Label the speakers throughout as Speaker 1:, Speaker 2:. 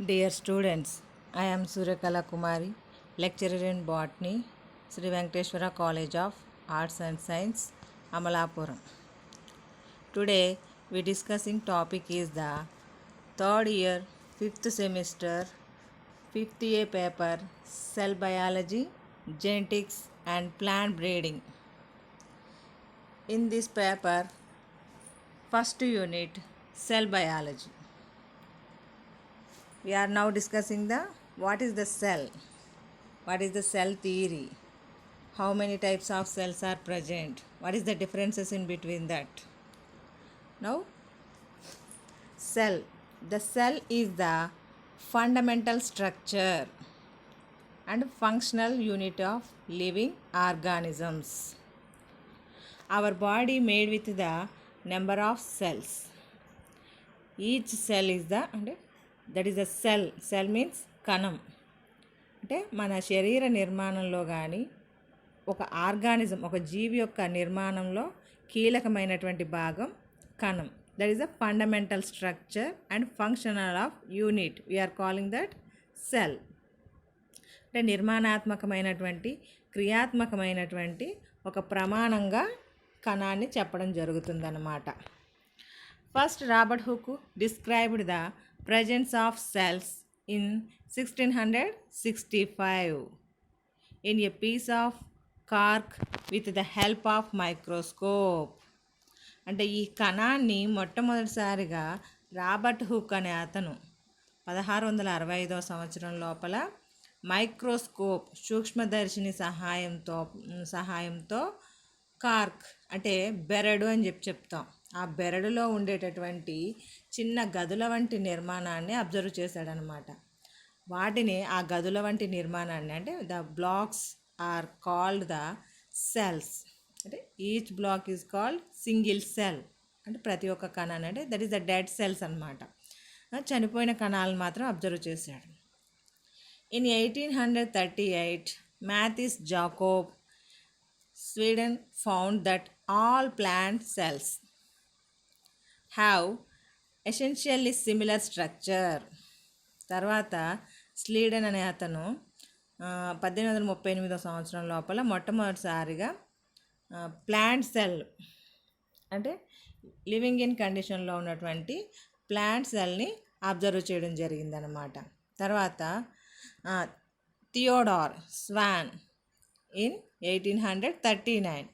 Speaker 1: Dear students, I am Suryakala Kumari, lecturer in botany, Sri Venkateshwara College of Arts and Science, Amalapuram. Today we discussing topic is the third year, 5th semester, 5th A paper, cell biology, genetics and plant breeding. In this paper, first unit, cell biology. We are now discussing the what is the cell, what is the cell theory, how many types of cells are present, what is the differences in between that. Now, cell. The cell is the fundamental structure and functional unit of living organisms. Our body made with the number of cells. Each cell is the that is a cell. Cell means కణం. అంటే మన శరీర నిర్మాణంలో కానీ ఒక organism ఒక జీవి యొక్క నిర్మాణంలో కీలకమైనటువంటి భాగం కణం. That is the fundamental structure and functional of unit. We are calling that cell. అంటే నిర్మాణాత్మకమైనటువంటి క్రియాత్మకమైనటువంటి ఒక ప్రమాణంగా కణాన్ని చెప్పడం జరుగుతుందన్నమాట. First Robert Hooke described the presence of cells in 1665 in a piece of cork with the help of microscope. అంటే ఈ కణాన్ని మొట్టమొదటిసారిగా రాబర్ట్ హుక్ అనే అతను 1665 సంవత్సరం లోపల మైక్రోస్కోప్ సూక్ష్మదర్శిని సహాయంతో కార్క్ అంటే బెరడు అని చెప్తాం. ఆ బెరడులో ఉండేటటువంటి చిన్న గదుల వంటి నిర్మాణాన్ని అబ్జర్వ్ చేశాడనమాట. వాటిని ఆ గదుల వంటి నిర్మాణాన్ని అంటే the blocks are called the cells. అంటే each block is called single cell. అంటే ప్రతి ఒక్క కణాన్ని అంటే that is the dead cells అనమాట. చనిపోయిన కణాలను మాత్రం అబ్జర్వ్ చేశాడు. In 1838 Matthias Jakob Sweden found that all plant cells have essentially similar structure. తర్వాత స్లీడెన్ అనే అతను 1838 సంవత్సరం లోపల మొట్టమొదటిసారిగా ప్లాంట్ సెల్ అంటే లివింగ్ ఇన్ కండిషన్లో ఉన్నటువంటి ప్లాంట్ సెల్ని అబ్జర్వ్ చేయడం జరిగిందనమాట. తర్వాత Theodore Schwann in 1839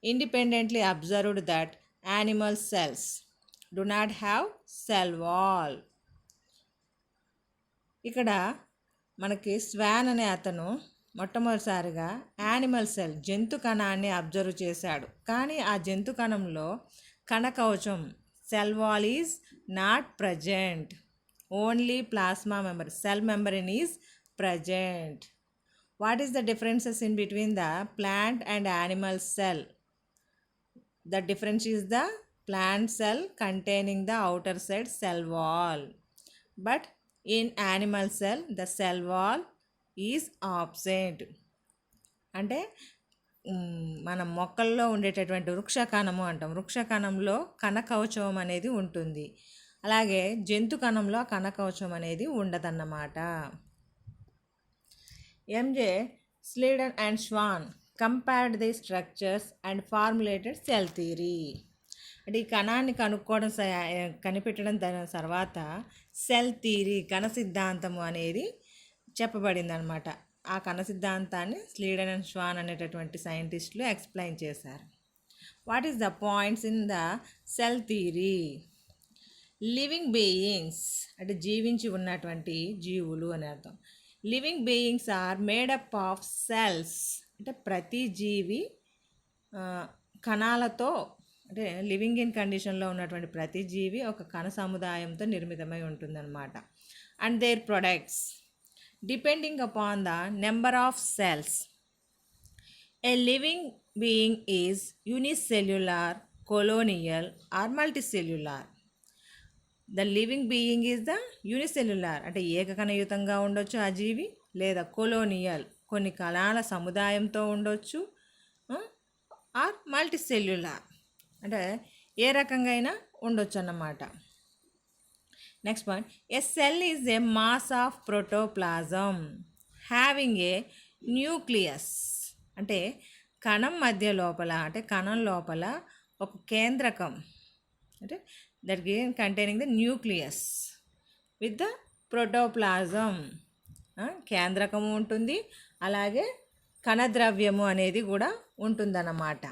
Speaker 1: independently observed that animal cells do not have cell wall. ఇక్కడ మనకి స్వాన్ అనే అతను మొట్టమొదటిసారిగా యానిమల్ సెల్ జంతు కణాన్ని అబ్జర్వ్ చేశాడు. కానీ ఆ జంతు కణంలో కణకవచం cell wall is not present. Only plasma member cell membrane is present. What is the differences in between the plant and animal cell? The difference is the plant cell containing the outer side cell wall. But in animal cell, the cell wall is absent. అంటే మన మొక్కల్లో ఉండేటటువంటి వృక్షకణము అంటాం. వృక్షకణంలో కణకవచం అనేది ఉంటుంది. అలాగే జంతు కణంలో కణకవచం అనేది ఉండదన్నమాట. M.J. Sladen and Schwann compared the structures and formulated cell theory. అంటే ఈ కణాన్ని కనిపెట్టడం తర్వాత సెల్ థియరీ కణ సిద్ధాంతము అనేది చెప్పబడింది అనమాట. ఆ కణ సిద్ధాంతాన్ని స్లీడెన్ అండ్ ష్వాన్ అనేటటువంటి సైంటిస్టులు ఎక్స్ప్లెయిన్ చేశారు. What is the points in the cell theory? Living beings అంటే జీవించి ఉన్నటువంటి జీవులు అని అర్థం. Living beings are made up of cells. అంటే ప్రతి జీవి కణాలతో అంటే లివింగ్ ఇన్ కండిషన్లో ఉన్నటువంటి ప్రతి జీవి ఒక కణ సముదాయంతో నిర్మితమై ఉంటుందన్నమాట. And their products depending upon the number of cells. A living being is unicellular, colonial or multicellular. The living being is the unicellular అంటే ఏకకణయుతంగా ఉండొచ్చు ఆ జీవి, లేదా కొలోనియల్ కొన్ని కణాల సముదాయంతో ఉండొచ్చు, ఆర్ మల్టీసెల్యులార్ అంటే ఏ రకంగా అయినా ఉండొచ్చు అన్నమాట. Next point, A cell is a mass of protoplasm having a nucleus. అంటే కణం మధ్య లోపల, అంటే కణం లోపల ఒక కేంద్రకం, అంటే that containing the nucleus with the protoplasm. కేంద్రకము ఉంటుంది, అలాగే కణద్రవ్యము అనేది కూడా ఉంటుందన్నమాట.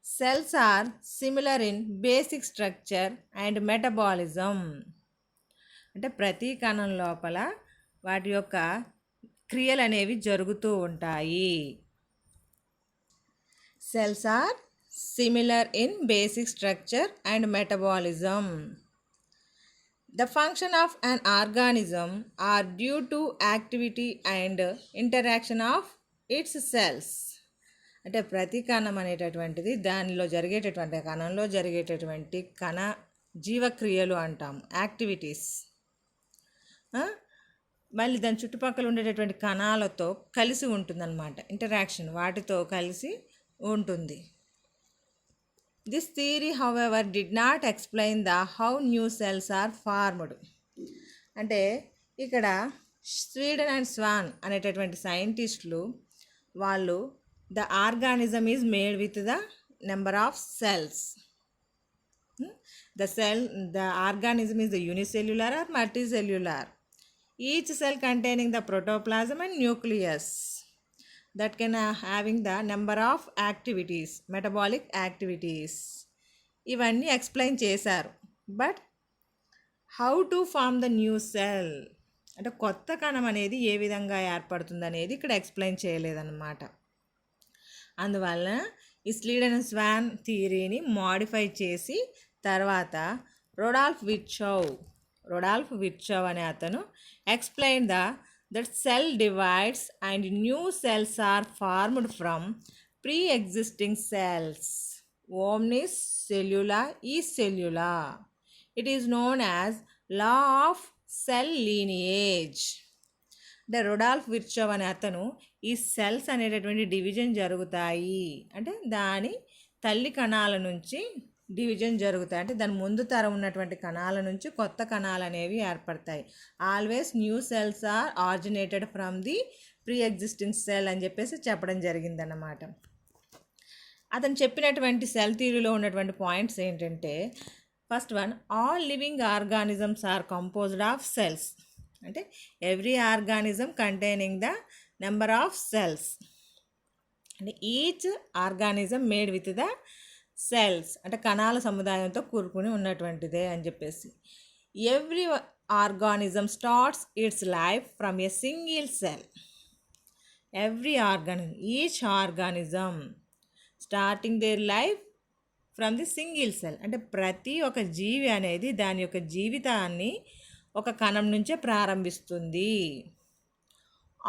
Speaker 1: Cells are similar in basic structure and metabolism. అంటే ప్రతి కణం లోపల వాటి యొక్క క్రియలు అనేవి జరుగుతూ ఉంటాయి. Cells are similar in basic structure and metabolism. The function of an organism are due to activity and interaction of its cells. అంటే ప్రతి కణం అనేటటువంటిది దానిలో జరిగేటటువంటి కణంలో జరిగేటటువంటి కణ జీవక్రియలు అంటాము, యాక్టివిటీస్. మళ్ళీ దాని చుట్టుపక్కల ఉండేటటువంటి కణాలతో కలిసి ఉంటుందన్నమాట, ఇంటరాక్షన్ వాటితో కలిసి ఉంటుంది. This theory, however, did not explain the how new cells are formed. అంటే ఇక్కడ స్వీడన్ అండ్ స్వాన్ అనేటటువంటి సైంటిస్టులు వాళ్ళు the organism is made with the number of cells. The organism is the unicellular or multicellular. Each cell containing the protoplasm and nucleus that can having the number of activities, metabolic activities. ఇవన్నీ explain చేశారు. But how to form the new cell, అంటే కొత్త కణం అనేది ఏ విధంగా ఏర్పడుతుంది అనేది ఇక్కడ ఎక్స్ప్లెయిన్ చేయలేదన్నమాట. అందువల్ల ఈ స్లీడన్ అండ్ స్వాన్ థియరీని మోడిఫై చేసి తర్వాత రొడాల్ఫ్ విర్చోవ్ అనే అతను explain that cell divides and new cells are formed from pre-existing cells. Omnis cellula is cellula. It is known as law of cell lineage. అంటే రొడాల్ఫ్ విర్చోవ్ అనే అతను ఈ సెల్స్ అనేటటువంటి డివిజన్ జరుగుతాయి అంటే దాని తల్లి కణాల నుంచి డివిజన్ జరుగుతాయి, అంటే దాని ముందు తరం ఉన్నటువంటి కణాల నుంచి కొత్త కణాలు అనేవి ఏర్పడతాయి. Always new cells are originated from the pre existing cell అని చెప్పేసి చెప్పడం జరిగిందన్నమాట. అతను చెప్పినటువంటి సెల్ థియరీలో ఉన్నటువంటి పాయింట్స్ ఏంటంటే, first one, all living organisms are composed of cells. అంటే every organism containing the number of cells. అంటే each organism made with the cells, అంటే కణాల సముదాయంతో కూరుకుని ఉన్నటువంటిదే అని చెప్పేసి. Every organism starts its life from a single cell. Every organism, each organism starting their life from the single cell. అంటే ప్రతి ఒక్క జీవి అనేది దాని యొక్క జీవితాన్ని ఒక కణం నుంచే ప్రారంభిస్తుంది.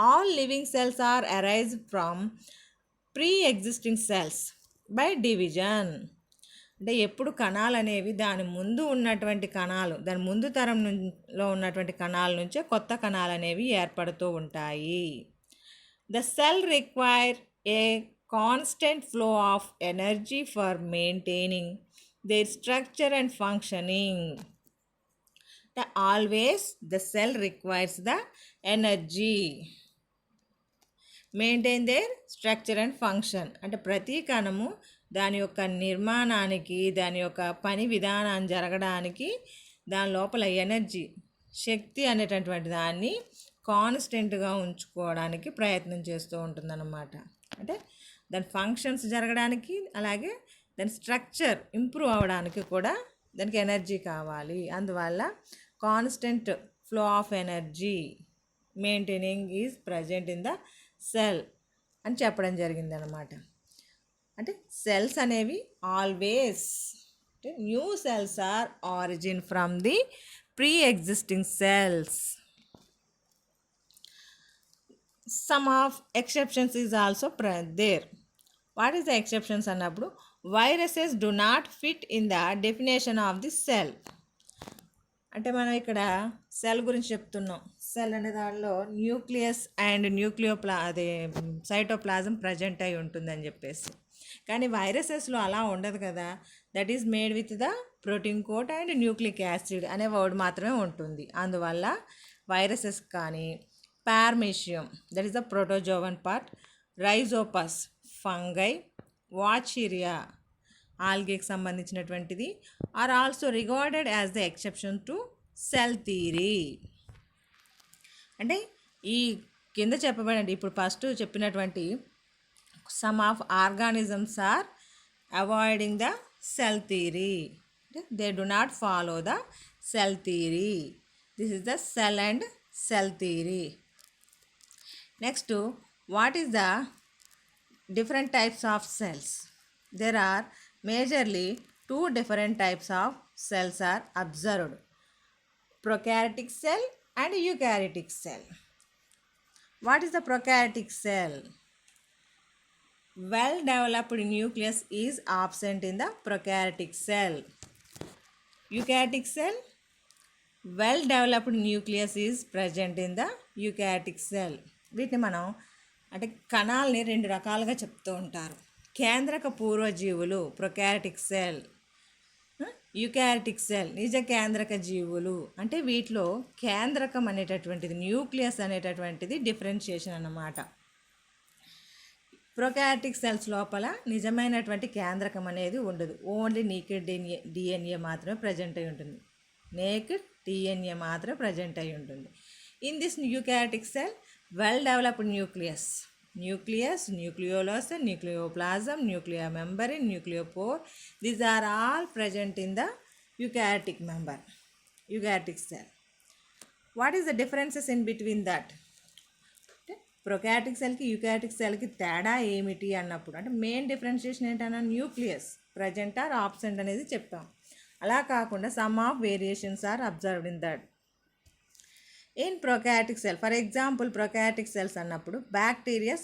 Speaker 1: All living cells are arise from pre existing cells by division. అంటే ఎప్పుడు కణాలు అనేవి దాని ముందు ఉన్నటువంటి కణాలు, దాని ముందు తరంలో ఉన్నటువంటి కణాల నుంచే కొత్త కణాలు అనేవి ఏర్పడుతూ ఉంటాయి. The cell require a constant flow of energy for maintaining their structure and functioning. Always the cell requires the energy maintain their structure and function. అంటే ప్రతి కణము దాని యొక్క నిర్మాణానికి, దాని యొక్క పని విధానాన్ని జరగడానికి దాని లోపల ఎనర్జీ, శక్తి అనేటటువంటి దాన్ని కాన్స్టెంట్గా ఉంచుకోవడానికి ప్రయత్నం చేస్తూ ఉంటుందన్నమాట. అంటే దాని ఫంక్షన్స్ జరగడానికి, అలాగే దాని స్ట్రక్చర్ ఇంప్రూవ్ అవ్వడానికి కూడా దానికి ఎనర్జీ కావాలి. అందువల్ల constant flow of energy maintaining is present in the cell అని చెప్పడం జరిగిందనమాట. అంటే సెల్స్ అనేవి ఆల్వేస్, అంటే new cells are origin from the pre existing cells. Some of exceptions is also there. What is the exceptions అన్నప్పుడు, viruses do not fit in the definition of the cell. అంటే మనం ఇక్కడ cell గురించి చెప్తున్నాం. Cell అనే దానిలో nucleus and అదే cytoplasm present అయి ఉంటుందని చెప్పేసి. కానీ వైరసెస్లో అలా ఉండదు కదా. That is made with the protein coat and nucleic acid అనే వర్డ్ మాత్రమే ఉంటుంది. అందువల్ల వైరసెస్ కానీ paramecium that is the protozoan part, rhizopus fungi, vaucheria ఆల్గేకి సంబంధించినటువంటిది are also regarded as the exception to cell theory. అంటే ఈ కింద చెప్పబడండి ఇప్పుడు ఫస్ట్ చెప్పినటువంటి some of organisms are avoiding the cell theory. They do not follow the cell theory. This is the cell and cell theory. Next, what is the different types of cells? There are majorly two different types of cells are observed: prokaryotic cell and eukaryotic cell. What is the prokaryotic cell? Well developed nucleus is absent in the prokaryotic cell. Eukaryotic cell, well developed nucleus is present in the eukaryotic cell. వీటిని మనం అంటే కణాలని రెండు రకాలుగా చెప్తూ ఉంటారు. కేంద్రక పూర్వజీవులు prokaryotic cell, eukaryotic cell నిజ కేంద్రక జీవులు. అంటే వీటిలో కేంద్రకం అనేటటువంటిది న్యూక్లియస్ అనేటటువంటిది డిఫరెన్షియేషన్ అన్నమాట. ప్రొకారియోటిక్ సెల్స్ లోపల నిజమైనటువంటి కేంద్రకం అనేది ఉండదు. ఓన్లీ నేకెడ్ డిఎన్ఏ మాత్రమే ప్రజెంట్ అయి ఉంటుంది. నేకెడ్ డిఎన్ఏ మాత్రమే ప్రజెంట్ అయి ఉంటుంది. In this eukaryotic cell well developed nucleus, nucleolus, nucleoplasm, nuclear membrane, nucleopore, these are all present in the eukaryotic cell. What is the differences in between that? Prokaryotic సెల్కి eukaryotic సెల్కి తేడా ఏమిటి అన్నప్పుడు అంటే main differentiation ఏంటన్నా nucleus present or absent అనేది చెప్పాం. అలా కాకుండా some of variations are observed in that. In prokaryotic cell, for example prokaryotic cells అన్నప్పుడు bacteria,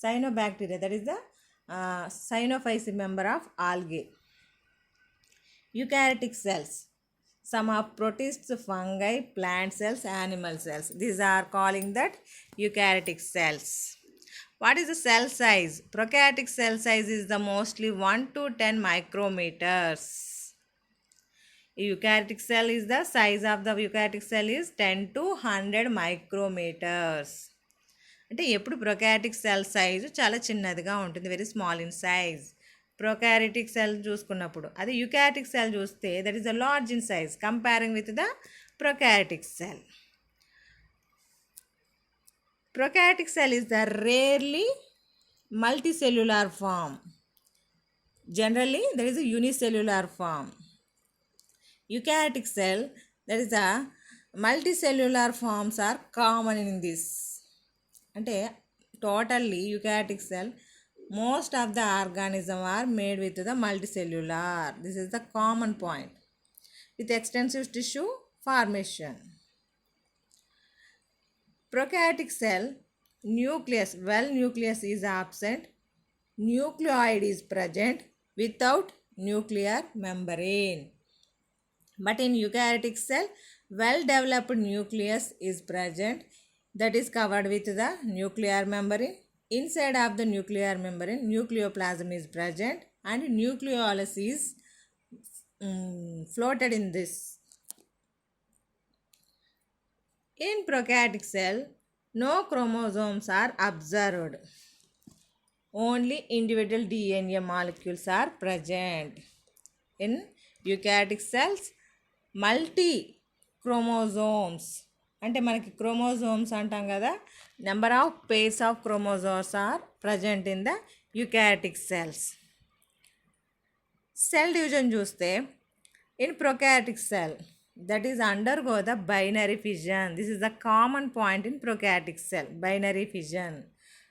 Speaker 1: cyanobacteria that is the cyanophyceae member of algae. Eukaryotic cells, some of protists, fungi, plant cells, animal cells. These are calling that eukaryotic cells. What is the cell size? Prokaryotic cell size is the mostly 1 to 10 micrometers. Eukaryotic cell is the size of the eukaryotic cell is 10 to 100 micrometers. అంటే ఎప్పుడు prokaryotic cell size చాలా చిన్నదిగా ఉంటుంది, very small in size. Prokaryotic cell చూసుకున్నప్పుడు అది eukaryotic cell చూస్తే that is the large in size comparing with the prokaryotic cell. Prokaryotic cell is the rarely multicellular form. Generally there is a unicellular form. Eukaryotic cell, that is the multicellular forms are common in this. అంటే totally eukaryotic cell most of the organism are made with the multicellular. This is the common point with extensive tissue formation. Prokaryotic cell nucleus, well nucleus is absent, nucleoid is present without nuclear membrane. But in eukaryotic cell well developed nucleus is present, that is covered with the nuclear membrane. Inside of the nuclear membrane nucleoplasm is present and nucleolus is floated in this. In prokaryotic cell no chromosomes are observed, only individual DNA molecules are present. In eukaryotic cells multi chromosomes అంటే మనకి chromosomes అంటాం కదా, number of pairs of chromosomes are present in the eukaryotic cells. Cell division చూస్తే in prokaryotic cell that is undergo the binary fission. This is the common point in prokaryotic cell, binary fission.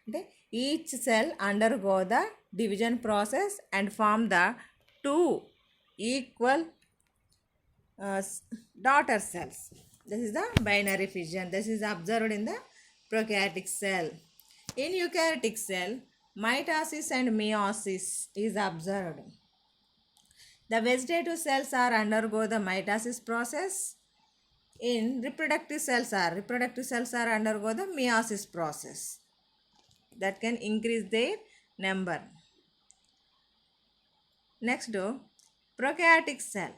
Speaker 1: అంటే each cell undergo the division process and form the 2 equal daughter cells. This is the binary fission. This is observed in the prokaryotic cell. In eukaryotic cell mitosis and meiosis is observed. The vegetative cells are undergo the mitosis process. In reproductive cells are undergo the meiosis process that can increase their number. Next, prokaryotic cell.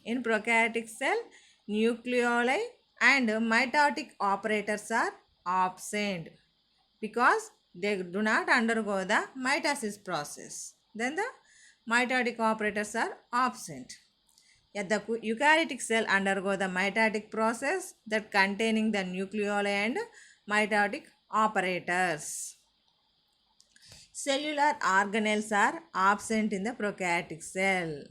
Speaker 1: In prokaryotic cell, nucleoli and mitotic operators are absent because they do not undergo the mitosis process. Then the mitotic operators are absent. Yet the eukaryotic cell undergo the mitotic process that containing the nucleoli and mitotic operators. Cellular organelles are absent in the prokaryotic cell.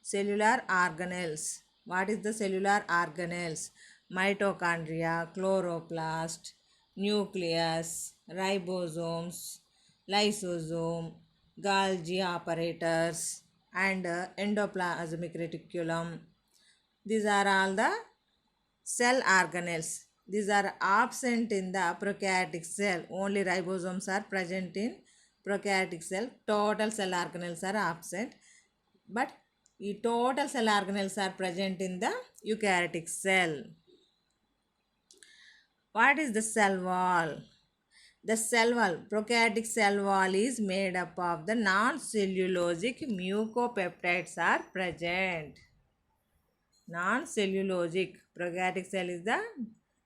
Speaker 1: Cellular organelles. What is the cellular organelles? Mitochondria, chloroplast, nucleus, ribosomes, lysosome, Golgi apparatus, and endoplasmic reticulum. These are all the cell organelles. These are absent in the prokaryotic cell. Only ribosomes are present in prokaryotic cell. Total cell organelles are absent. But the total cell organelles are present in the eukaryotic cell. What is the cell wall? The cell wall, prokaryotic cell wall is made up of the non-cellulosic mucopeptides are present. Non-cellulosic, prokaryotic cell is the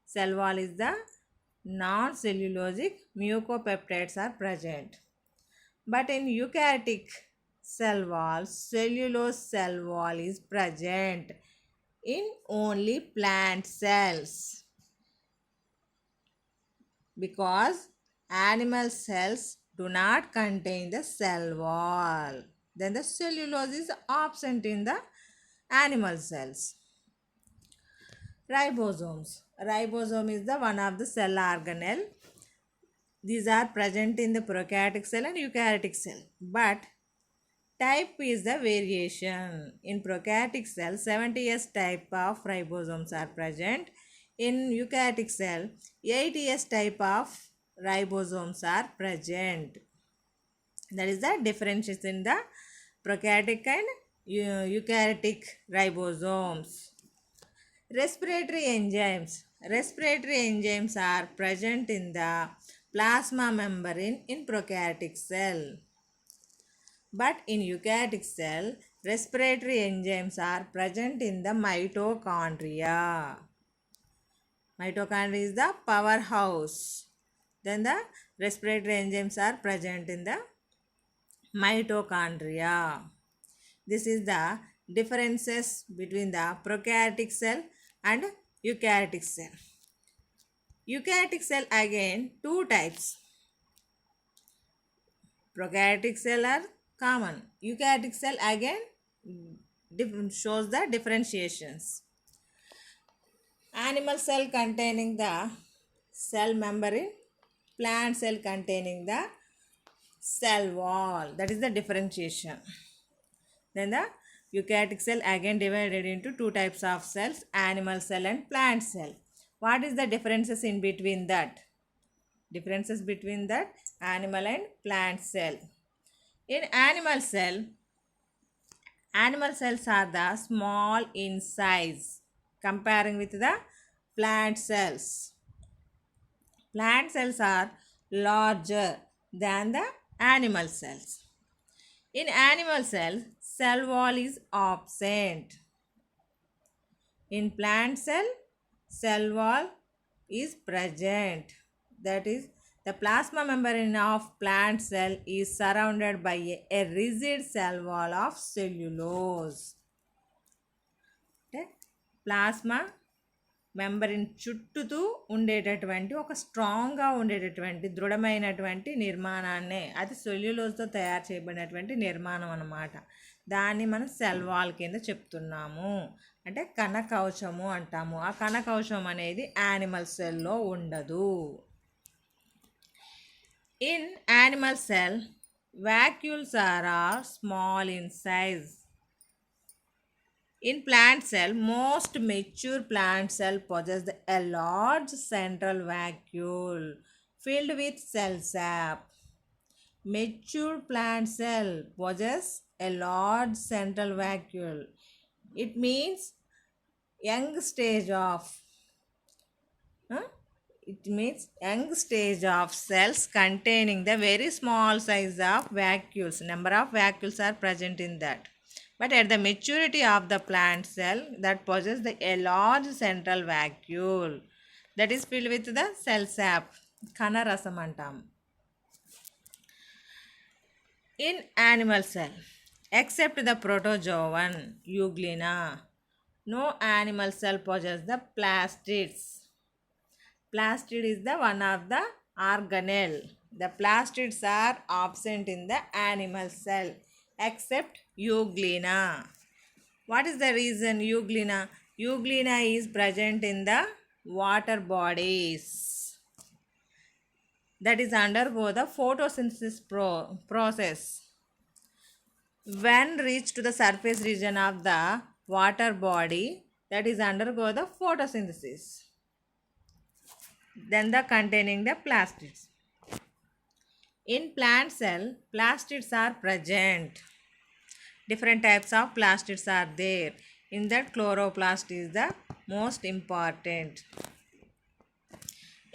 Speaker 1: cell wall is the non-cellulosic mucopeptides are present. But in eukaryotic cell wall, cellulose cell wall is present in only plant cells because animal cells do not contain the cell wall. Then the cellulose is absent in the animal cells. Ribosomes. Ribosome is the one of the cell organelle. These are present in the prokaryotic cell and eukaryotic cell. But type is the variation. In prokaryotic cell, 70S type of ribosomes are present. In eukaryotic cell, 80S type of ribosomes are present. That is the differences in the prokaryotic and eukaryotic ribosomes. Respiratory enzymes. Respiratory enzymes are present in the plasma membrane in prokaryotic cell. But in eukaryotic cell, respiratory enzymes are present in the mitochondria. Mitochondria is the powerhouse. Then the respiratory enzymes are present in the mitochondria. This is the differences between the prokaryotic cell and eukaryotic cell. Eukaryotic cell again two types. Prokaryotic cell are common. Eukaryotic cell again shows the differentiations. Animal cell containing the cell membrane, plant cell containing the cell wall. That is the differentiation. Then the eukaryotic cell again divided into two types of cells, animal cell and plant cell. What is the differences in between that? Differences between that animal and plant cell. In animal cells are the small in size comparing with the plant cells. Plant cells are larger than the animal cells. In animal cells, cell wall is absent. In plant cell wall is present. That is, the plasma membrane of plant cell is surrounded by a rigid cell wall of cellulose. Okay? Plasma membrane చుట్టూ ఉండేటటువంటి ఒక స్ట్రాంగ్గా ఉండేటటువంటి దృఢమైనటువంటి నిర్మాణాన్నే అది సెల్యులోజ్తో తయారు చేయబడినటువంటి నిర్మాణం అన్నమాట. దాన్ని మనం సెల్ వాల్ కింద చెప్తున్నాము. అంటే కణకవచము అంటాము. ఆ కణకవచం అనేది యానిమల్ సెల్లో ఉండదు. In animal cell vacuoles are small in size. In plant cell, most mature plant cell possess a large central vacuole filled with cell sap. Mature plant cell possess a large central vacuole. It means young stage of It means young stage of cells containing the very small size of vacuoles. Number of vacuoles are present in that. But at the maturity of the plant cell that possesses a large central vacuole that is filled with the cell sap. Khana rasam antam. In animal cell, except the protozoan, euglena, no animal cell possesses the plastids. Plastid is the one of the organelle. The plastids are absent in the animal cell except euglena. What is the reason euglena? Euglena is present in the water bodies that is undergo the photosynthesis process. When reach to the surface region of the water body, that is undergo the photosynthesis. Then the containing the plastids. In plant cell, plastids are present. Different types of plastids are there. In that, chloroplast is the most important.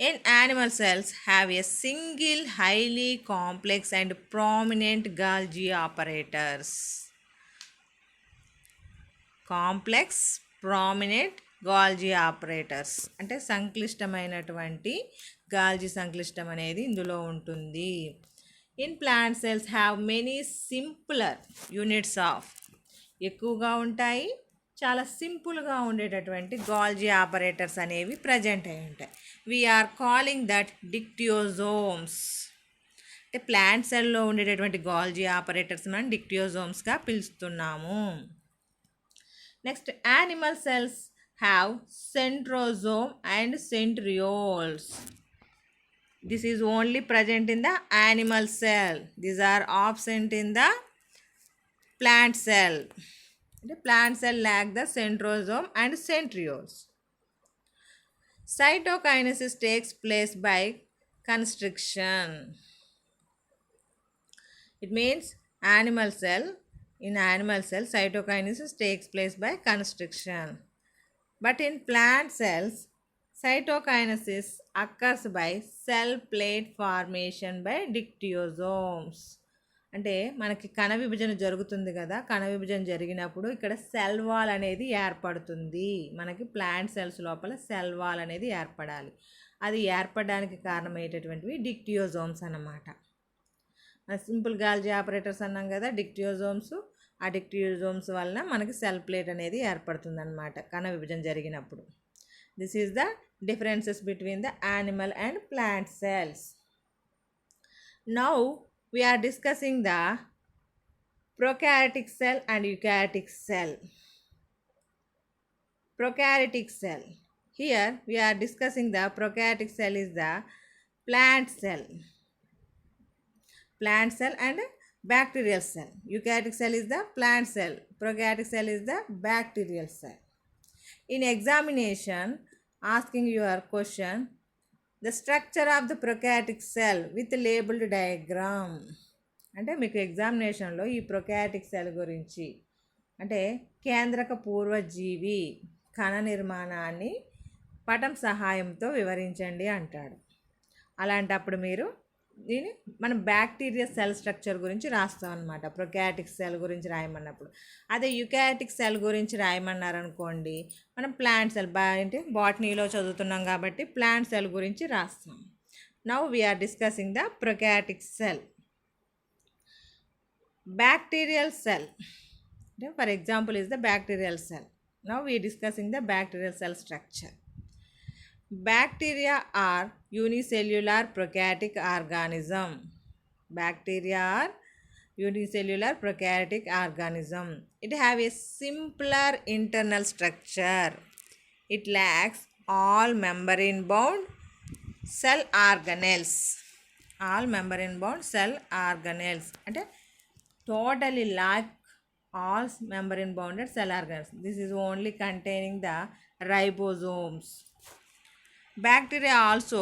Speaker 1: In animal cells, have a single highly complex and prominent Golgi apparatus. Complex, prominent Golgi apparatus. అంటే సంక్లిష్టమైనటువంటి గాల్జీ సంక్లిష్టం అనేది ఇందులో ఉంటుంది. In plant cells have many simpler units of ఎక్కువగా ఉంటాయి, చాలా సింపుల్గా ఉండేటటువంటి Golgi operators అనేవి ప్రజెంట్ అయి ఉంటాయి. We are calling that dictyosomes. అంటే ప్లాంట్ సెల్లో ఉండేటటువంటి గాల్జీ ఆపరేటర్స్ మనం డిక్టియోజోమ్స్గా పిలుస్తున్నాము. Next, animal cells have centrosome and centrioles. This is only present in the animal cell. These are absent in the plant cell. The plant cell lack the centrosome and centrioles. Cytokinesis takes place by constriction. It means animal cell. In animal cell, cytokinesis takes place by constriction. But in plant cells, cytokinesis occurs by cell plate formation by dictyosomes. అంటే మనకి కణ విభజన జరుగుతుంది కదా, కణ విభజన జరిగినప్పుడు ఇక్కడ సెల్ వాల్ అనేది ఏర్పడుతుంది. మనకి ప్లాంట్ సెల్స్ లోపల సెల్ వాల్ అనేది ఏర్పడాలి. అది ఏర్పడడానికి కారణమయ్యేటటువంటివి డిక్టియోజోమ్స్ అన్నమాట. సింపుల్ గాల్జీ ఆపరేటర్స్ అన్నాం కదా డిక్టియోజోమ్స్. ఆ డిక్టియోజోమ్స్ వలన మనకి సెల్ ప్లేట్ అనేది ఏర్పడుతుంది అన్నమాట కణ విభజన జరిగినప్పుడు. This is the differences between the animal and plant cells. Now we are discussing the prokaryotic cell and eukaryotic cell. Prokaryotic cell. Here we are discussing the prokaryotic cell is the plant cell. Plant cell and bacterial cell. Eukaryotic cell is the plant cell. Prokaryotic cell is the bacterial cell. In examination, asking your question, the structure of the prokaryotic cell with labeled diagram. అంటే మీకు ఎగ్జామినేషన్లో ఈ prokaryotic cell గురించి అంటే కేంద్రక పూర్వజీవి కణ నిర్మాణాన్ని పటం సహాయంతో వివరించండి అంటాడు. అలాంటప్పుడు మీరు దీన్ని మనం బ్యాక్టీరియా సెల్ స్ట్రక్చర్ గురించి రాస్తాం అనమాట. ప్రొకారియోటిక్ సెల్ గురించి రాయమన్నప్పుడు. అదే యూకారియోటిక్ సెల్ గురించి రాయమన్నారనుకోండి, మనం ప్లాంట్ సెల్ అంటే బాటనీలో చదువుతున్నాం కాబట్టి ప్లాంట్ సెల్ గురించి రాస్తాం. Now we are discussing the prokaryotic cell. Bacterial cell అంటే for example is the bacterial cell. Now we are discussing the bacterial cell structure. Bacteria are unicellular prokaryotic organism. Bacteria are unicellular prokaryotic organism. It have a simpler internal structure. It lacks all membrane bound cell organelles. All membrane bound cell organelles. అంటే totally lack all membrane bounded cell organelles. This is only containing the ribosomes. Bacteria also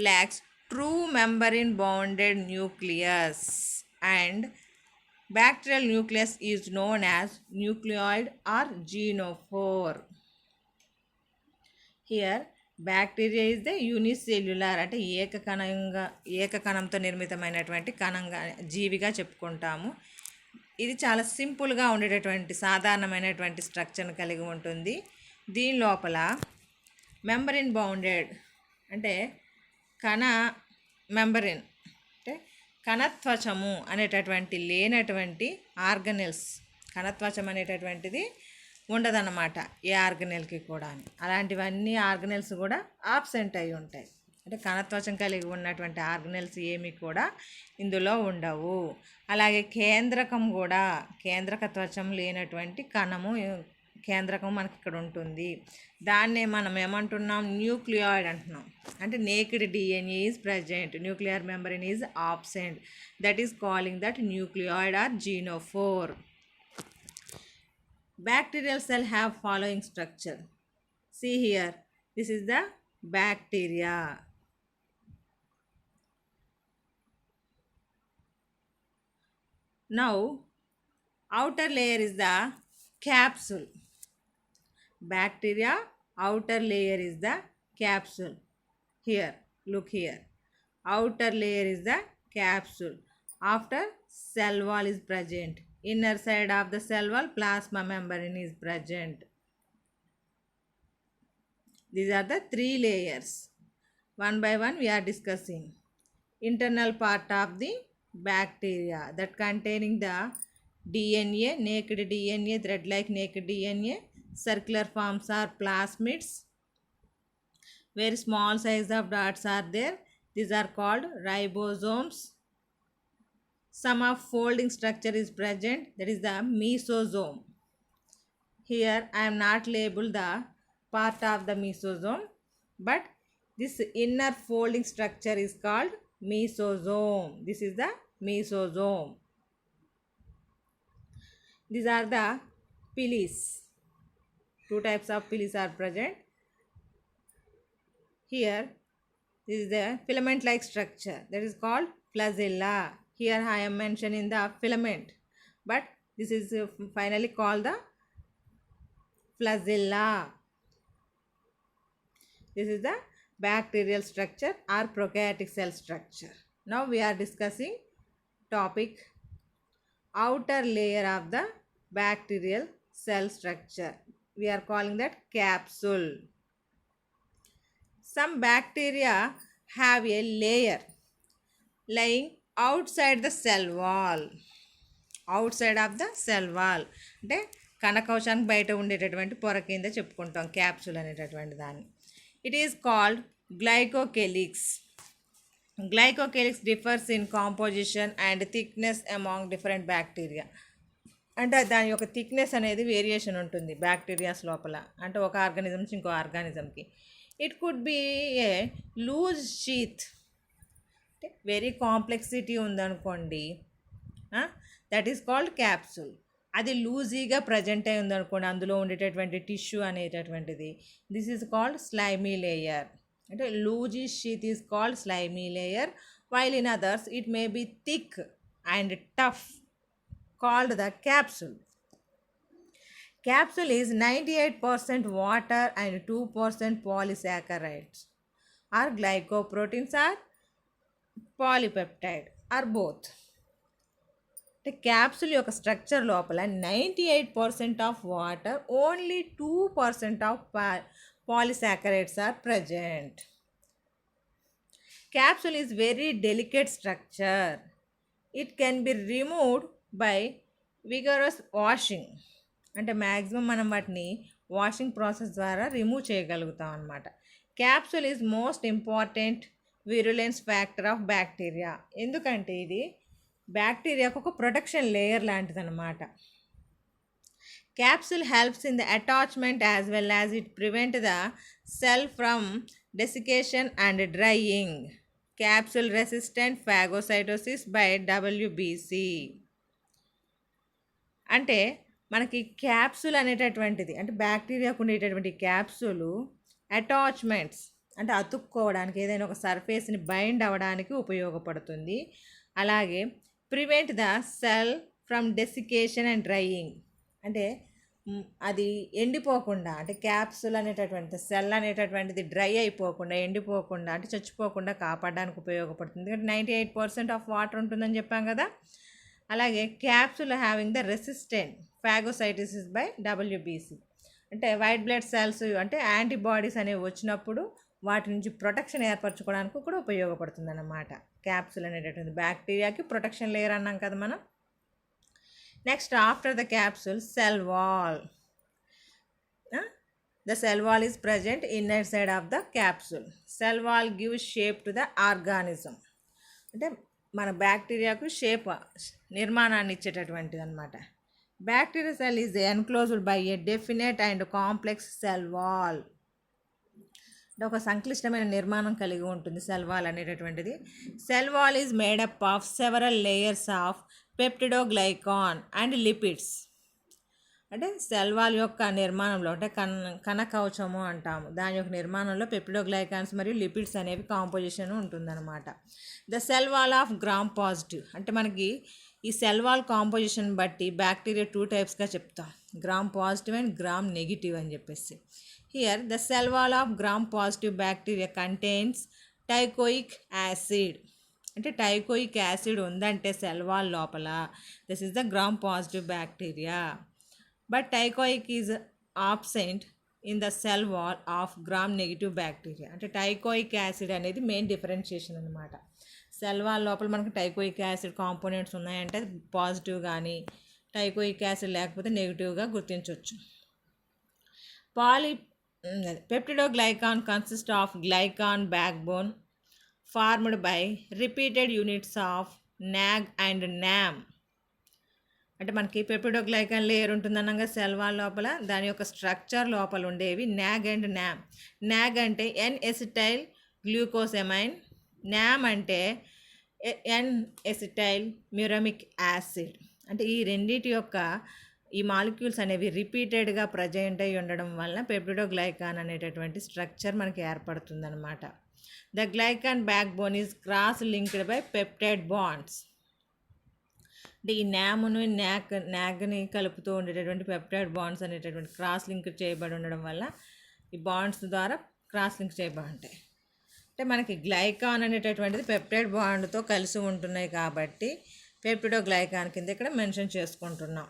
Speaker 1: lacks true membrane bounded nucleus, and bacterial nucleus is known as nucleoid or genophore. Here bacteria is the unicellular, అంటే ఏకకణంతో నిర్మితమైనటువంటి కణంగా జీవిగా చెప్పుకుంటాము. ఇది చాలా సింపుల్గా ఉండేటటువంటి సాధారణమైనటువంటి స్ట్రక్చర్ని కలిగి ఉంటుంది. దీని లోపల మెంబరిన్ బౌండెడ్ అంటే కణ మెంబరిన్ అంటే కణత్వచము అనేటటువంటి లేనటువంటి ఆర్గనెల్స్, కణత్వచం అనేటటువంటిది ఉండదన్నమాట ఏ ఆర్గనెల్కి కూడా. అలాంటివన్నీ ఆర్గనెల్స్ కూడా ఆబ్సెంట్ అయి ఉంటాయి. అంటే కణత్వచం కలిగి ఉన్నటువంటి ఆర్గనెల్స్ ఏమి కూడా ఇందులో ఉండవు. అలాగే కేంద్రకం కూడా, కేంద్రక త్వచం లేనటువంటి కణము కేంద్రకం మనకి ఇక్కడ ఉంటుంది. దాన్నే మనం ఏమంటున్నాం, న్యూక్లియాయిడ్ అంటున్నాం. అంటే naked DNA is present, nuclear membrane is absent, that is calling that nucleoid or genophore. Bacterial cell have following structure. See here, this is the bacteria. Now outer layer is the capsule. Bacteria outer layer is the capsule. Here, look here, outer layer is the capsule. After cell wall is present, inner side of the cell wall plasma membrane is present. These are the 3 layers. One by one we are discussing. Internal part of the bacteria that containing the DNA, naked DNA, thread like naked DNA. Circular forms are plasmids. Very small size of dots are there. These are called ribosomes. Some of folding structure is present, that is the mesosome. Here I am not labeled the part of the mesosome, but this inner folding structure is called mesosome. This is the mesosome. These are the pili. 2 types of pili are present. Here this is the filament like structure, that is called flagella. Here I am mentioning the filament, but this is finally called the flagella. This is the bacterial structure or prokaryotic cell structure. Now we are discussing topic outer layer of the bacterial cell structure. We are calling that capsule. Some bacteria have a layer lying outside the cell wall. Outside of the cell wall అంటే కణకవచానికి బయట ఉండేటటువంటి పొర కింద చెప్పుకుంటాం capsule అనేటటువంటి దాన్ని. It is called glycocalyx. Glycocalyx differs in composition and thickness among different bacteria. అంటే దాని యొక్క థిక్నెస్ అనేది వేరియేషన్ ఉంటుంది బ్యాక్టీరియాస్ లోపల, అంటే ఒక ఆర్గానిజం నుంచి ఇంకో ఆర్గానిజంకి. It could be a loose sheath, అంటే వెరీ కాంప్లెక్సిటీ ఉందనుకోండి, దట్ ఈస్ కాల్డ్ క్యాప్సూల్. అది లూజీగా ప్రజెంట్ అయి ఉందనుకోండి, అందులో ఉండేటటువంటి టిష్యూ అనేటటువంటిది, this is called slimy layer. అంటే loose sheath is called slimy layer, while in others it may be thick and tough, called the capsule. Capsule is 98% water and 2% polysaccharides or glycoproteins or polypeptide or both. The capsule యొక్క structure లోపల 98% of water, only 2% of polysaccharides are present. Capsule is very delicate structure. It can be removed by vigorous washing. అంటే maximum మనం వాటిని washing process ద్వారా remove చేయగలుగుతాం అన్నమాట. Capsule is most important virulence factor of bacteria. ఎందుకంటే ఇది బ్యాక్టీరియాకు ఒక protection layer లాంటిది అనమాట. Capsule helps in the attachment as well as it prevent the cell from desiccation and drying. Capsule resistant phagocytosis by WBC. అంటే మనకి capsule అనేటటువంటిది, అంటే బ్యాక్టీరియాకు ఉండేటటువంటి క్యాప్సూలు అటాచ్మెంట్స్ అంటే అతుక్కోవడానికి, ఏదైనా ఒక సర్ఫేస్ని బైండ్ అవ్వడానికి ఉపయోగపడుతుంది. అలాగే prevent the cell from desiccation and drying, అంటే అది ఎండిపోకుండా, అంటే క్యాప్సుల్ అనేటటువంటి సెల్ అనేటటువంటిది డ్రై అయిపోకుండా, ఎండిపోకుండా, అంటే చచ్చిపోకుండా కాపాడడానికి ఉపయోగపడుతుంది. ఎందుకంటే 98% ఆఫ్ వాటర్ ఉంటుందని చెప్పాం కదా. అలాగే capsule having the resistant phagocytosis by WBC, అంటే వైట్ బ్లడ్ సెల్స్, అంటే యాంటీబాడీస్ అనేవి వచ్చినప్పుడు వాటి నుంచి ప్రొటెక్షన్ ఏర్పరచుకోవడానికి కూడా ఉపయోగపడుతుంది అన్నమాట. క్యాప్సుల్ అనేటటువంటి బ్యాక్టీరియాకి ప్రొటెక్షన్ లేయర్ అన్నాం కదా మనం. Next, after the capsule, cell wall. The cell wall is present inside of the capsule. Cell wall gives shape to the organism. అంటే మన బ్యాక్టీరియాకు షేప్, నిర్మాణాన్ని ఇచ్చేటటువంటిది అనమాట. Bacteria cell is enclosed by A definite and complex cell wall. అంటే ఒక సంక్లిష్టమైన నిర్మాణం కలిగి ఉంటుంది సెల్ వాల్ అనేటటువంటిది. Cell wall is made up of several layers of peptidoglycan and lipids. అంటే సెల్ వాల్ యొక్క నిర్మాణంలో, అంటే కణ కవచము అంటాము, దాని యొక్క నిర్మాణంలో పెప్టిడోగ్లైకాన్స్ మరియు లిపిడ్స్ అనేవి కాంపోజిషన్ ఉంటుందన్నమాట. The cell wall of gram positive, అంటే మనకి ఈ సెల్ వాల్ కాంపోజిషన్ బట్టి బ్యాక్టీరియా 2 టైప్స్గా చెప్తాం, gram positive and gram negative అని చెప్పేసి. Here the cell wall of gram positive bacteria contains teichoic acid. అంటే టైకోయిక్ యాసిడ్ ఉందంటే సెల్ వాల్ లోపల, this is the gram positive bacteria. But teichoic is absent in the cell wall of gram negative bacteria. అంటే టైకోయిక్ యాసిడ్ అనేది main differentiation అనమాట. Cell wall లోపల మనకు teichoic acid components ఉన్నాయంటే పాజిటివ్ కానీ, టైకోయిక్ యాసిడ్ లేకపోతే నెగిటివ్గా గుర్తించవచ్చు. Peptidoglycan consist of glycan backbone formed by repeated units of NAG and NAM. అంటే మనకి పెప్టిడోగ్లైకాన్ లేయర్ ఉంటుందనగా సెల్ వాల్ లోపల, దాని యొక్క స్ట్రక్చర్ లోపల ఉండేవి నాగ్ అండ్ నామ్. నాగ్ అంటే N-ఎసిటైల్ గ్లూకోసెమైన్, నామ్ అంటే N-ఎసిటైల్ మ్యూరమిక్ యాసిడ్. అంటే ఈ రెండింటి యొక్క ఈ మాలిక్యూల్స్ అనేవి రిపీటెడ్గా ప్రజెంట్ అయి ఉండడం వలన పెప్టిడోగ్లైకాన్ అనేటటువంటి స్ట్రక్చర్ మనకి ఏర్పడుతుందన్నమాట. The glycan backbone is cross linked by peptide bonds. అంటే ఈ నామ్ను నాగ్ని కలుపుతూ ఉండేటటువంటి పెప్టైడ్ బాండ్స్ అనేటటువంటి క్రాస్ లింక్ చేయబడి ఉండడం వల్ల ఈ బాండ్స్ ద్వారా క్రాస్ లింక్ చేయబడి ఉంటాయి. అంటే మనకి గ్లైకాన్ అనేటటువంటిది పెప్టైడ్ బాండ్తో కలిసి ఉంటున్నాయి కాబట్టి పెప్టిడోగ్లైకాన్ కింద ఇక్కడ మెన్షన్ చేసుకుంటున్నాం.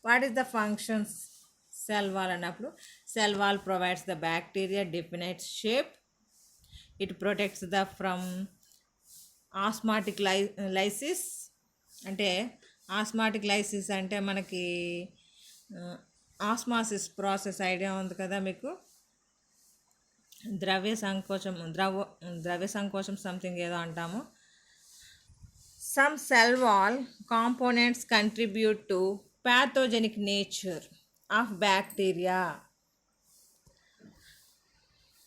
Speaker 1: What is the functions cell wall అన్నప్పుడు, cell wall provides the bacteria definite shape. It protects the from osmotic lysis. అంటే ఆస్మాటిక్ లైసిస్ అంటే మనకి ఆస్మాసిస్ ప్రాసెస్ ఐడియా ఉంది కదా మీకు. ద్రవ్య సంకోచం సంథింగ్ ఏదో అంటాము. Some cell wall components contribute to pathogenic nature of bacteria.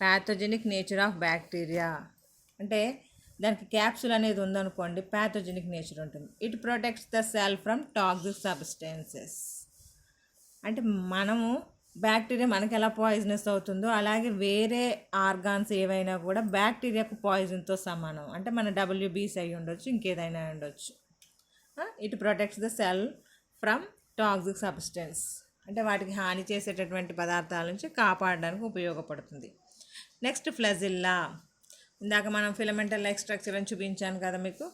Speaker 1: Pathogenic nature of bacteria అంటే దానికి క్యాప్సూల్ అనేది ఉందనుకోండి, ప్యాథోజెనిక్ నేచర్ ఉంటుంది. It protects the cell from toxic substances. అంటే మనము బ్యాక్టీరియా మనకి ఎలా పాయిజనస్ అవుతుందో అలాగే వేరే ఆర్గాన్స్ ఏవైనా కూడా బ్యాక్టీరియాకు పాయిజన్తో సమానం. అంటే మన WBC అయి ఉండొచ్చు, ఇంకేదైనా ఉండొచ్చు. It protects the cell from toxic substance, అంటే వాటికి హాని చేసేటటువంటి పదార్థాల నుంచి కాపాడడానికి ఉపయోగపడుతుంది. నెక్స్ట్, ఫ్లజిల్లా. ఇందాక మనం ఫిలమెంటల్ లైక్ స్ట్రక్చర్ అని చూపించాను కదా మీకు.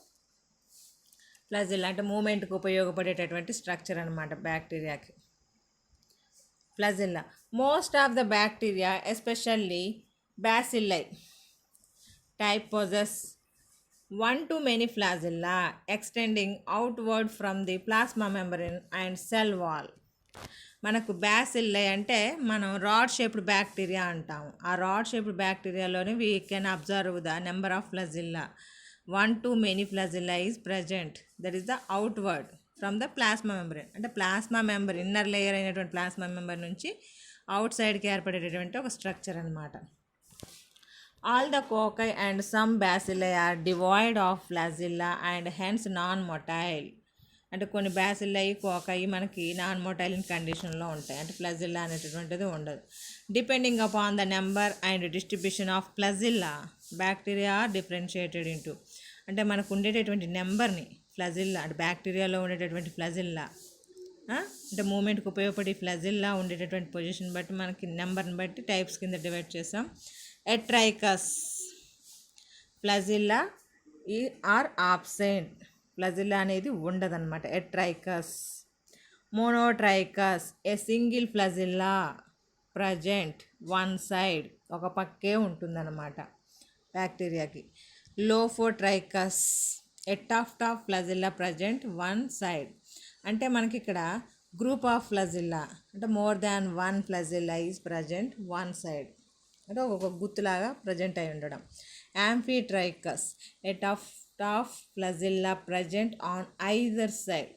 Speaker 1: ఫ్లజిల్లా అంటే మూమెంట్కి ఉపయోగపడేటటువంటి స్ట్రక్చర్ అనమాట బ్యాక్టీరియాకి. Flagella, most of the bacteria especially bacilli type possess one to many flagella extending outward from the plasma membrane and cell wall. మనకు బ్యాసిల్లై అంటే మనం రాడ్ షేప్డ్ బ్యాక్టీరియా అంటాము. ఆ రాడ్ షేప్డ్ బ్యాక్టీరియాలోని we can observe the number of flagella. 1 to many flagella is present, that is the outward from the plasma membrane. అంటే plasma member, inner layer అయినటువంటి plasma member నుంచి out సైడ్కి ఏర్పడేటటువంటి ఒక structure అనమాట. All the cocci and some bacilli are devoid of flagella and hence non-motile. అంటే కొన్ని బ్యాసిల్లై, కోకాయి మనకి non మోటైలిన్ కండిషన్లో ఉంటాయి, అంటే ఫ్లజిల్లా అనేటటువంటిది ఉండదు. Depending upon the number and distribution of flagella bacteria differentiated into. అంటే మనకు ఉండేటటువంటి నెంబర్ని ఫ్లజిల్లా, అంటే బ్యాక్టీరియాలో ఉండేటటువంటి ఫ్లజిల్లా అంటే మూమెంట్కి ఉపయోగపడి ఫ్లజిల్లా ఉండేటటువంటి పొజిషన్ బట్టి మనకి నెంబర్ని బట్టి టైప్స్ కింద డివైడ్ చేసాం. ఎట్రైకస్ ఫ్లజిల్లా ఆర్ ఆబ్సెంట్, ఫ్లజిల్లా అనేది ఉండదన్నమాట. Atrichous. Monotrichous a single flagella present one side, ఒక పక్కే ఉంటుందన్నమాట బ్యాక్టీరియాకి. Lophotrichous a tuft of flagella present one side, అంటే మనకి ఇక్కడ గ్రూప్ ఆఫ్ ఫ్లజిల్లా అంటే more than one flagella is present one side, అంటే ఒక గుత్తులాగా ప్రజెంట్ అయి ఉండడం. Amphitrichous a tuft of flagella present on either side.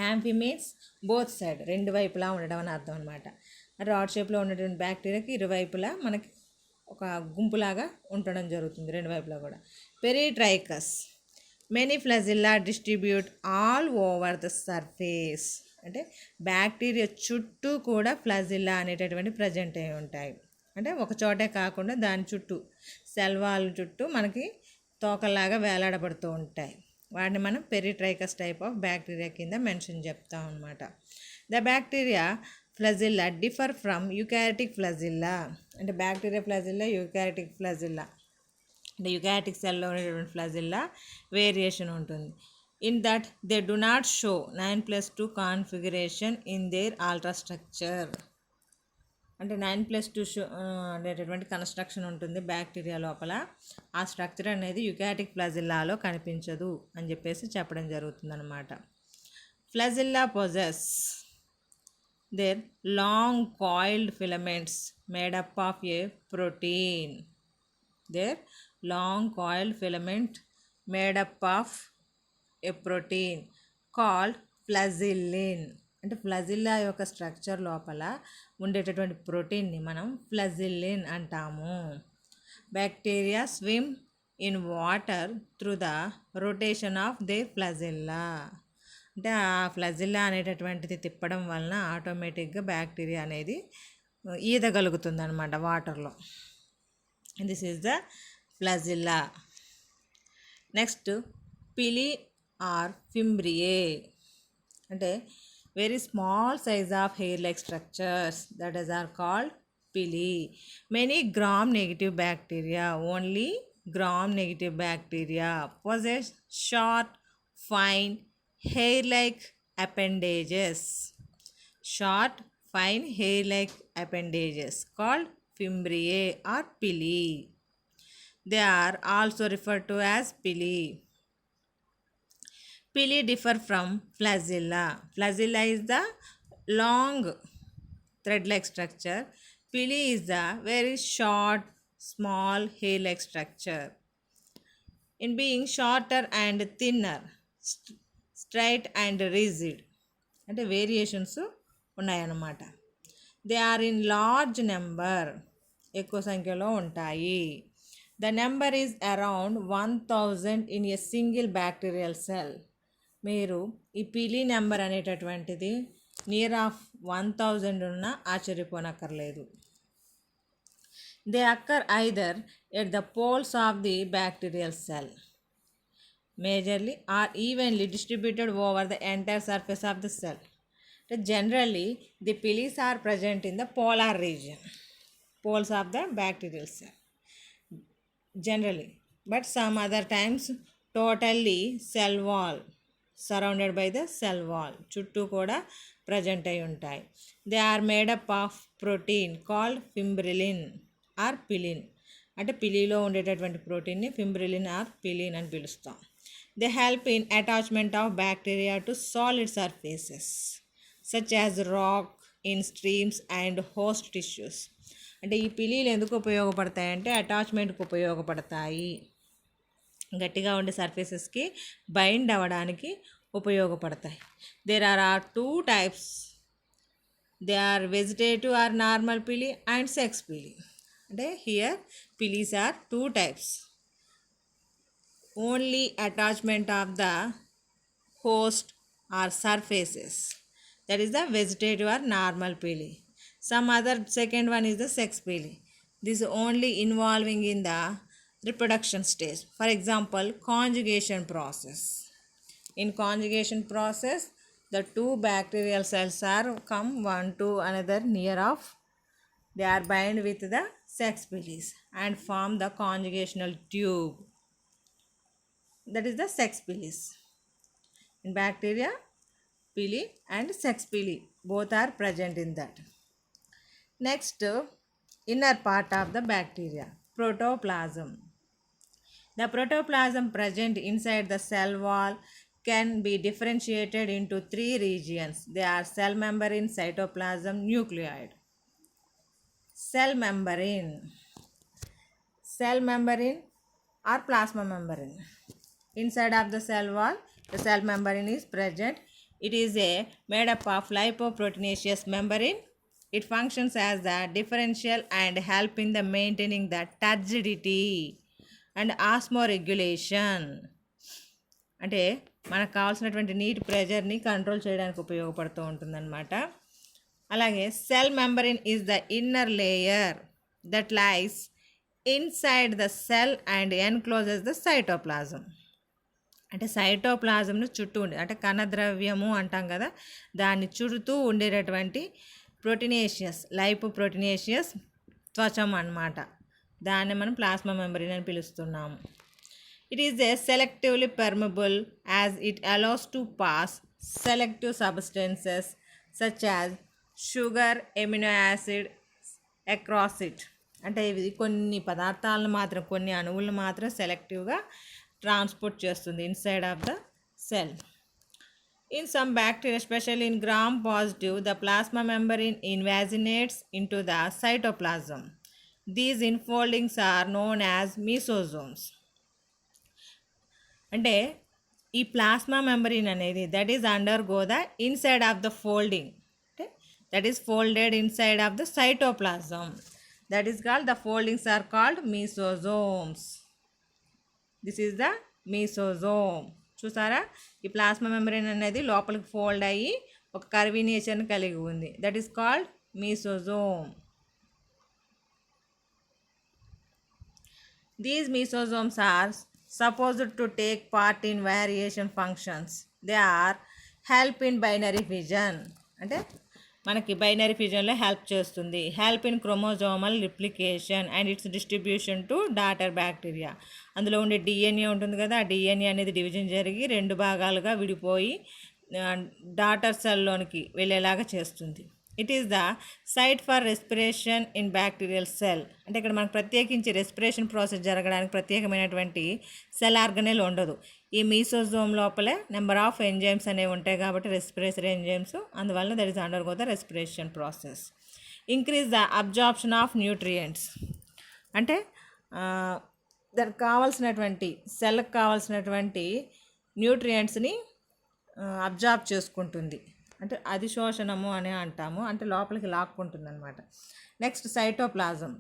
Speaker 1: Amphi means both side, రెండు వైపులా ఉండడం అని అర్థం అనమాట. రాడ్ షేప్లో ఉన్నటువంటి బ్యాక్టీరియాకి ఇరువైపులా మనకి ఒక గుంపులాగా ఉండడం జరుగుతుంది, రెండు వైపులా కూడా. Peritrichous many flagella distribute all over the surface, అంటే బ్యాక్టీరియా చుట్టూ కూడా ఫ్లజిల్లా అనేటటువంటి ప్రజెంట్ అయి ఉంటాయి. అంటే ఒక చోటే కాకుండా దాని చుట్టూ సెల్ వాల్ చుట్టూ మనకి తోకలాగా వేలాడబడుతూ ఉంటాయి. వాటిని మనం పెరిట్రైకస్ టైప్ ఆఫ్ బ్యాక్టీరియా కింద మెన్షన్ చెప్తాం అనమాట. The bacteria flagella differ from eukaryotic flagella, అంటే బ్యాక్టీరియా ఫ్లజిల్లా యూకారియోటిక్ ఫ్లజిల్లా అంటే యూకారియోటిక్ సెల్లో ఉండేటువంటి ఫ్లజిల్లా వేరియేషన్ ఉంటుంది. In that they do not show 9+2 configuration in their ultrastructure, అంటే 9+2 అనేటటువంటి కన్స్ట్రక్షన్ ఉంటుంది బ్యాక్టీరియా లోపల. ఆ స్ట్రక్చర్ అనేది యూకారియోటిక్ ఫ్లజిల్లాలో కనిపించదు అని చెప్పేసి చెప్పడం జరుగుతుందన్నమాట. Flagella possess their long coiled filaments made up of a protein. Their long coiled filament made up of a protein called flagellin, అంటే ఫ్లజిల్లా యొక్క స్ట్రక్చర్ లోపల ఉండేటటువంటి ప్రోటీన్ని మనం ఫ్లజిల్లిన్ అంటాము. Bacteria swim in water through the rotation of the flagella, అంటే ఆ ఫ్లజిల్లా అనేటటువంటిది తిప్పడం వలన ఆటోమేటిక్గా బ్యాక్టీరియా అనేది ఈదగలుగుతుంది అనమాట వాటర్లో. This is the flagella. Next pili or fimbriae, అంటే very small size of hair-like structures that is are called pili. Many gram-negative bacteria, only gram-negative bacteria possess short, fine, hair-like appendages. Short, fine, hair-like appendages called fimbriae or pili. They are also referred to as pili. Pili differ from flagella. Flagella is the long thread-like structure. Pili is the very short, small hair-like structure. In being shorter and thinner, straight and rigid, అంటే variations ఉన్నాయన్నమాట. They are in large number, ఎక్కువ సంఖ్యలో ఉంటాయి. The number is around 1000 in a single bacterial cell. మీరు ఈ pili number అనేటటువంటిది near of 1000 ఉన్నా ఆశ్చర్యపోనక్కర్లేదు. They occur either at the poles of the bacterial cell majorly or evenly distributed over the entire surface of the cell. అంటే generally the pilis are present in the polar region, poles of the bacterial cell generally, but some other times totally cell wall, surrounded by the cell wall, చుట్టూ కూడా present అయి ఉంటాయి. They are made up of protein called fimbrillin or pilin, అంటే పిలీలో ఉండేటటువంటి ప్రోటీన్ని fimbrillin or pilin అని పిలుస్తాం. They help in attachment of bacteria to solid surfaces such as rock in streams and host tissues. అంటే ఈ పిలీలు ఎందుకు ఉపయోగపడతాయంటే అటాచ్మెంట్కి ఉపయోగపడతాయి, గట్టిగా ఉండే సర్ఫేసెస్కి బైండ్ అవ్వడానికి ఉపయోగపడతాయి. There are 2 types. They are vegetative or normal pili and sex pili. అంటే here pilis are 2 types. Only attachment of the host or surfaces, that is the vegetative or normal pili. Some other second one is the sex pili. This is only involving in the reproduction stage. For example, conjugation process. In conjugation process, The two bacterial cells are come one to another near of. They are bind with the sex pili and form the conjugational tube. That is the sex pili. In bacteria, pili and sex pili both are present in that. Next, inner part of the bacteria, protoplasm. The protoplasm present inside the cell wall can be differentiated into three regions. They are cell membrane, cytoplasm, nucleoid. Cell membrane. Cell membrane or plasma membrane. Inside of the cell wall, the cell membrane is present. It is made up of lipoproteinaceous membrane. It functions as the differential and help in the maintaining the turgidity and osmoregulation. అంటే మనకు కావాల్సినటువంటి నీటి ప్రెషర్ని control చేయడానికి ఉపయోగపడుతూ ఉంటుందన్నమాట. అలాగే cell membrane is the inner layer that lies inside the cell and encloses the cytoplasm. అంటే సైటోప్లాజంను చుట్టూ ఉండే అంటే కణద్రవ్యము అంటాం కదా, దాన్ని చుడుతూ ఉండేటటువంటి ప్రోటీనేషియస్ లైపోప్రోటీనేషియస్ త్వచం అన్నమాట. దాన్ని మనం ప్లాస్మా మెంబ్రేన్ అని పిలుస్తున్నాము. It is a selectively permeable as it allows to pass selective substances such as sugar, amino acid across it. అంటే ఇది కొన్ని పదార్థాలను మాత్రం కొన్ని అణువులను మాత్రం సెలెక్టివ్గా ట్రాన్స్పోర్ట్ చేస్తుంది inside of the cell. In some bacteria, especially in gram positive, the plasma membrane invaginates into the cytoplasm. These infoldings are known as mesosomes. అంటే ఈ ప్లాస్మా మెంబ్రేన్ అనేది that is undergo the inside of the folding, అంటే that is folded inside of the cytoplasm. That is called the foldings or called mesosomes. This is the mesosome. చూసారా, ఈ plasma membrane అనేది లోపలికి fold అయ్యి ఒక curvy నేచర్ని కలిగి ఉంది. That is called mesosome. These mesosomes are supposed to take part in variation functions. They are help in binary fission, అంటే మనకి బైనరీ ఫిజన్లో హెల్ప్ చేస్తుంది. Help in chromosomal replication and it's distribution to daughter bacteria. అందులో ఉండే DNA ఉంటుంది కదా, ఆ DNA అనేది division జరిగి రెండు భాగాలుగా విడిపోయి డాటర్ సెల్లోనికి వెళ్ళేలాగా చేస్తుంది. It is the site for respiration in bacterial cell. అంటే ఇక్కడ మనకు ప్రత్యేకించి రెస్పిరేషన్ ప్రాసెస్ జరగడానికి ప్రత్యేకమైనటువంటి సెల్ ఆర్గనెల్ ఉండదు. ఈ మీసోజోమ్ లోపలే నెంబర్ ఆఫ్ ఎంజైమ్స్ అనేవి ఉంటాయి కాబట్టి రెస్పిరేటరీ ఎంజైమ్స్, అందువల్ల that is undergo the respiration process. Increase the absorption of nutrients. అంటే దానికి కావాల్సినటువంటి సెల్కి కావాల్సినటువంటి న్యూట్రియంట్స్ని అబ్జార్బ్ చేసుకుంటుంది. అంటే అధిశోషణము అని అంటాము, అంటే లోపలికి లాక్కుంటుంది అనమాట. Next cytoplasm.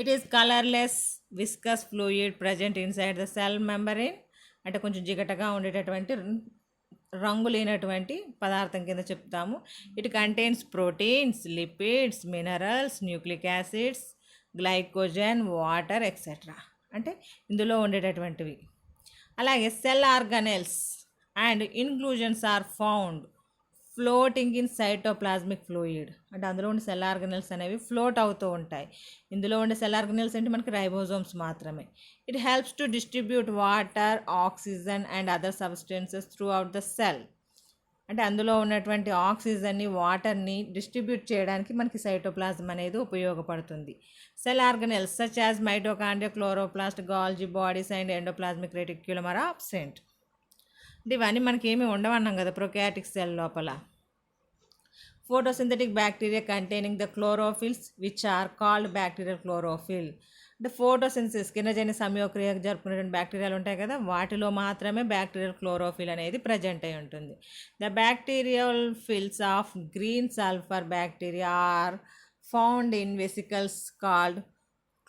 Speaker 1: It is colourless viscous fluid present inside the cell membrane. అంటే కొంచెం జిగటగా ఉండేటటువంటి రంగు లేనటువంటి పదార్థం కింద చెప్తాము. It contains proteins, lipids, minerals, nucleic acids, glycogen, water etcetera. అంటే ఇందులో ఉండేటటువంటివి. అలాగే cell organelles and inclusions are found floating in cytoplasmic fluid. అంటే అందులో ఉండే సెల్ ఆర్గనెల్స్ అనేవి ఫ్లోట్ అవుతూ ఉంటాయి. ఇందులో ఉండే సెల్ ఆర్గనెల్స్ అంటే మనకి రైబోజోమ్స్ మాత్రమే. It helps to distribute water, oxygen and other substances through out the cell. అంటే అందులో ఉన్నటువంటి ఆక్సిజన్ని, వాటర్ని డిస్ట్రిబ్యూట్ చేయడానికి మనకి సైటోప్లాజం అనేది ఉపయోగపడుతుంది. Cell organelles such as mitochondria, chloroplast, Golgi bodies and endoplasmic reticulum are absent. అంటే ఇవన్నీ మనకి ఏమీ ఉండవన్నాం కదా ప్రొకారియోటిక్ సెల్ లోపల. Photosynthetic bacteria containing the chlorophylls which are called bacterial chlorophyll. అంటే ఫోటోసింథసిస్ కిరణజన్య సంయోగక్రియ జరుపుకునేటువంటి బ్యాక్టీరియాలు ఉంటాయి కదా, వాటిలో మాత్రమే బ్యాక్టీరియల్ క్లోరోఫిల్ అనేది ప్రజెంట్ అయి ఉంటుంది. The bacterial fills of green sulphur bacteria are found in vesicles called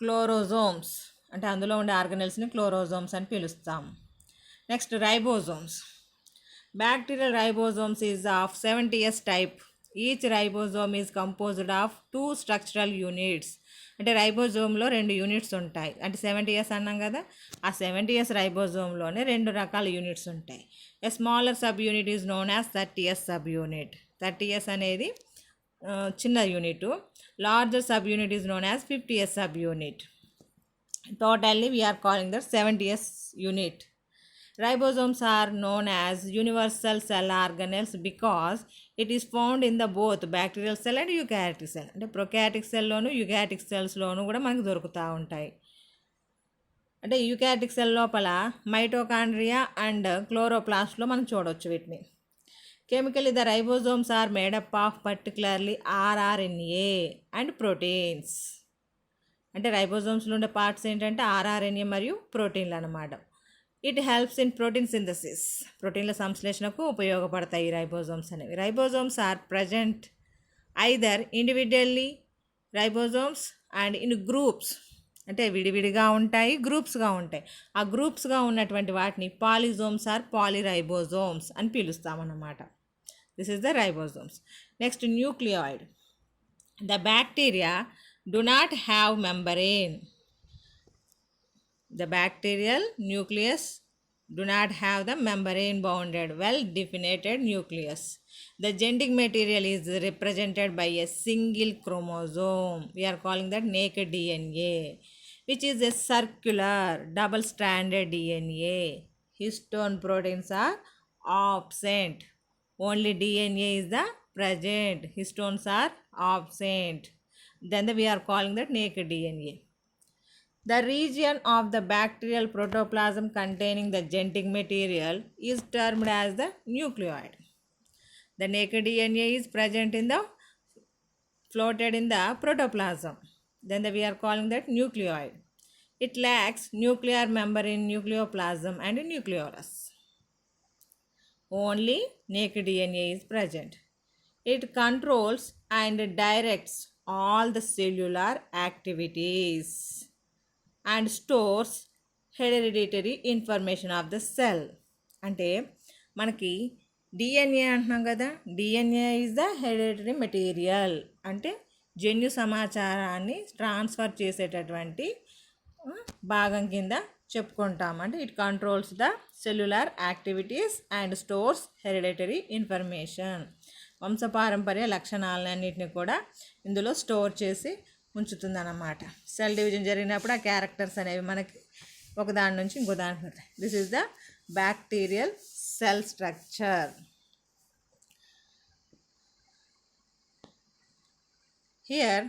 Speaker 1: chlorosomes. అంటే అందులో ఉండే ఆర్గనెల్స్ని క్లోరోజోమ్స్ అని పిలుస్తాం. Next ribosomes. Bacterial ribosomes is of 70S type each ribosome is composed of 2 structural units. అంటే రైబోజోమ్లో 2 యూనిట్స్ ఉంటాయి. అంటే 70S అన్నాం కదా, ఆ 70S రైబోజోమ్లోనే 2 రకాల యూనిట్స్ ఉంటాయి. ఎ smaller sub unit is known as 30S sub unit. 30S అనేది చిన్న unit. Larger sub unit is known as 50S sub unit. Totally we are calling that 70S unit. Ribosomes are known as universal cell organelles because it is found in the both bacterial cell and eukaryotic cell. అంటే prokaryotic సెల్లోను eukaryotic సెల్స్లోను కూడా మనకు దొరుకుతూ ఉంటాయి. అంటే eukaryotic cell లోపల mitochondria and క్లోరోప్లాస్ట్లో మనం చూడవచ్చు వీటిని. Chemically the ribosomes are made up of particularly RRNA and proteins. అంటే రైబోజోమ్స్లో ఉండే పార్ట్స్ ఏంటంటే RRNA మరియు ప్రోటీన్లు అన్నమాట. It helps in protein synthesis. ప్రోటీన్ల సంశ్లేషణకు ఉపయోగపడతాయి ఈ రైబోజోమ్స్ అనేవి. Ribosomes are present either individually ribosomes and in groups. అంటే విడివిడిగా ఉంటాయి, గ్రూప్స్గా ఉంటాయి. ఆ గ్రూప్స్గా ఉన్నటువంటి వాటిని పాలిజోమ్స్ ఆర్ పాలిరైబోజోమ్స్ అని పిలుస్తామన్నమాట. This is the ribosomes. Next nucleoid. The bacteria do not have membrane. The bacterial nucleus do not have the membrane bounded well defined nucleus. The genetic material is represented by a single chromosome. We are calling that naked DNA, which is a circular double stranded DNA. Histone proteins are absent. Only DNA is the present. Histones are absent. Then we are calling that naked DNA. The region of the bacterial protoplasm containing the genetic material is termed as the nucleoid. The naked DNA is present in the floated in the protoplasm. Then we are calling that nucleoid. It lacks nuclear membrane, nucleoplasm and nucleolus. Only naked DNA is present. It controls and directs all the cellular activities and stores hereditary information of the cell. అంటే మనకి DNA అంటున్నాం కదా, DNA is the hereditary material. అంటే జన్యు సమాచారాన్ని transfer చేసేటటువంటి భాగం కింద చెప్పుకుంటాం. అంటే it controls the cellular activities and stores hereditary information. వంశపారంపర్య లక్షణాలన్నింటినీ కూడా ఇందులో స్టోర్ చేసి ఉంచుతుందన్నమాట. సెల్ డివిజన్ జరిగినప్పుడు ఆ క్యారెక్టర్స్ అనేవి మనకి ఒకదాని నుంచి ఇంకో దానికి పోతాయి. This is the bacterial cell structure. Here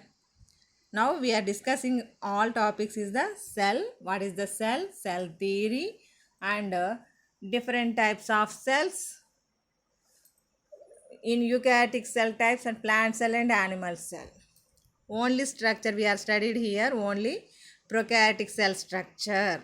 Speaker 1: now we are discussing all topics is the cell. What is the cell? Cell theory and different types of cells in eukaryotic cell types and plant cell and animal cell. Only structure we are studied here, only prokaryotic cell structure.